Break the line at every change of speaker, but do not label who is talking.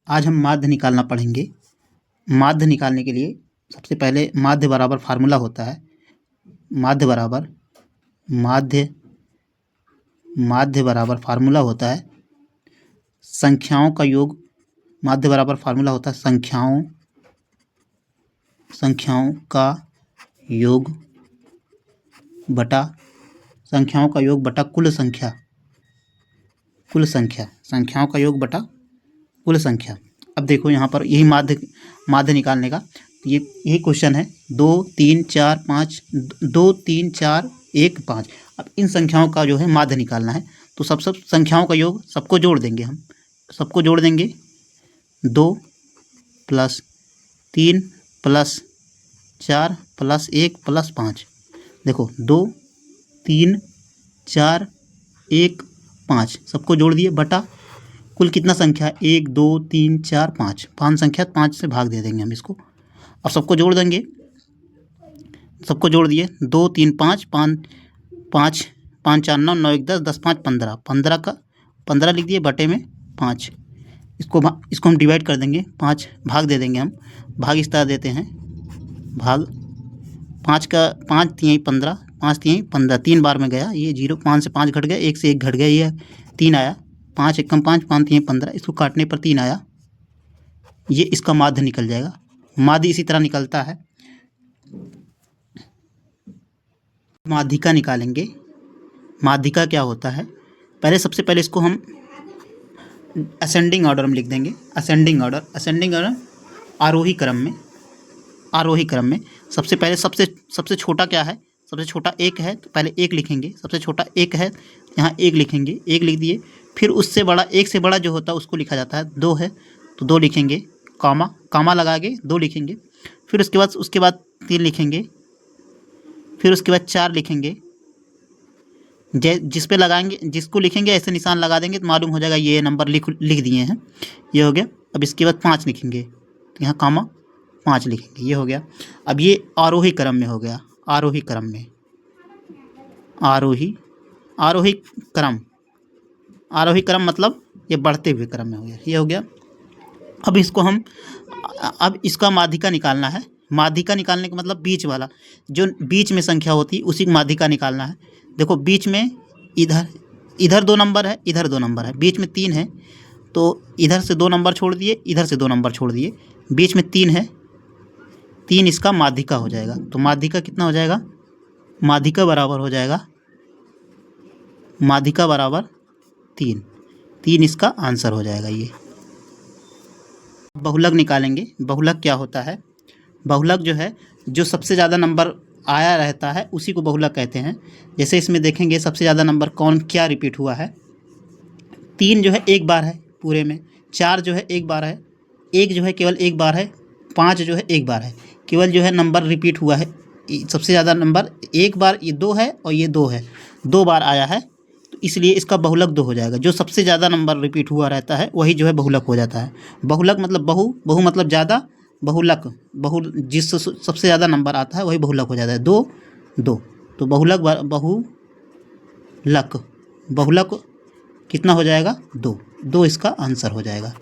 आज हम माध्य निकालना पढ़ेंगे। माध्य निकालने के लिए सबसे पहले माध्य बराबर फार्मूला होता है। माध्य बराबर फार्मूला होता है संख्याओं का योग। माध्य बराबर फार्मूला होता है संख्याओं का योग बटा कुल संख्या। संख्याओं का योग बटा कुल संख्या। अब देखो यहाँ पर यही माध्य निकालने का यही क्वेश्चन है। 2 3 4 5 2 3 4 1 5। अब इन संख्याओं का जो है माध्य निकालना है तो सब संख्याओं का योग सबको जोड़ देंगे। हम सबको जोड़ देंगे 2 + 3 + 4 + 1 + 5। देखो 2 3 4 1 5 सबको जोड़ दिए बटा कुल कितना संख्या 1 2 3 4 5। 5 संख्या 5 से भाग दे देंगे हम इसको। अब सबको जोड़ देंगे। सबको जोड़ दिए 2 3 5 5 5 5 4 9 9 1 10 10 5 15 15 का 15 लिख दिए बटे में 5। इसको हम डिवाइड कर देंगे। 5 भाग दे देंगे हम। भाग इस तरह देते हैं। भाग 5 का 5 3 15 5 3 15 3 बार में गया ये 0। 5 से 5 घट गया, 1 से 1 घट गया, ये 3 आया। 5 एकम 5 5 3 15। इसको काटने पर 3 आया। ये इसका माध्य निकल जाएगा। माध्य इसी तरह निकलता है। माध्यिका निकालेंगे। माध्यिका क्या होता है? सबसे पहले इसको हम असेंडिंग ऑर्डर में लिख देंगे। असेंडिंग ऑर्डर आरोही क्रम में सबसे पहले सबसे छोटा क्या है? सबसे छोटा 1 है तो पहले 1 लिखेंगे। सबसे छोटा 1 है, यहाँ 1 लिखेंगे। 1 लिख दिए। फिर उससे बड़ा 1 से बड़ा जो होता है उसको लिखा जाता है। 2 है तो 2 लिखेंगे, कामा लगा के 2 लिखेंगे। फिर उसके बाद 3 लिखेंगे। फिर उसके बाद 4 लिखेंगे। जिस पे लगाएंगे, जिसको लिखेंगे ऐसे निशान लगा देंगे तो मालूम हो जाएगा ये नंबर लिख दिए हैं। ये हो गया। अब इसके बाद 5 लिखेंगे तो यहाँ 5 लिखेंगे। ये हो गया। अब ये आरोही क्रम में हो गया। आरोही क्रम मतलब ये बढ़ते हुए क्रम में हो गया। ये हो गया। अब इसका माध्यिका निकालना है। माध्यिका निकालने का मतलब बीच वाला, जो बीच में संख्या होती है उसी का माध्यिका निकालना है। देखो बीच में इधर 2 नंबर है, इधर 2 नंबर है, बीच में 3 है तो इधर से 2 नंबर छोड़ दिए, इधर से 2 नंबर छोड़ दिए, बीच में 3 है। 3 इसका माध्यिका हो जाएगा। तो माध्यिका कितना हो जाएगा? माध्यिका बराबर हो जाएगा 3। 3 इसका आंसर हो जाएगा। ये बहुलक निकालेंगे। बहुलक क्या होता है? बहुलक जो है, जो सबसे ज़्यादा नंबर आया रहता है उसी को बहुलक कहते हैं। जैसे इसमें देखेंगे सबसे ज़्यादा नंबर क्या रिपीट हुआ है। 3 जो है 1 बार है पूरे में। 4 जो है 1 बार है। 1 जो है केवल 1 बार है। 5 जो है 1 बार है। केवल जो है नंबर रिपीट हुआ है। सबसे ज़्यादा नंबर 1 बार ये 2 है और ये 2 है, 2 बार आया है तो इसलिए इसका बहुलक 2 हो जाएगा। जो सबसे ज़्यादा नंबर रिपीट हुआ रहता है वही जो है बहुलक हो जाता है। बहुलक मतलब बहु मतलब ज़्यादा, बहुलक जिस सबसे ज़्यादा नंबर आता है वही बहुलक हो जाता है। 2 2 तो बहुलक कितना हो जाएगा? 2 इसका आंसर हो जाएगा।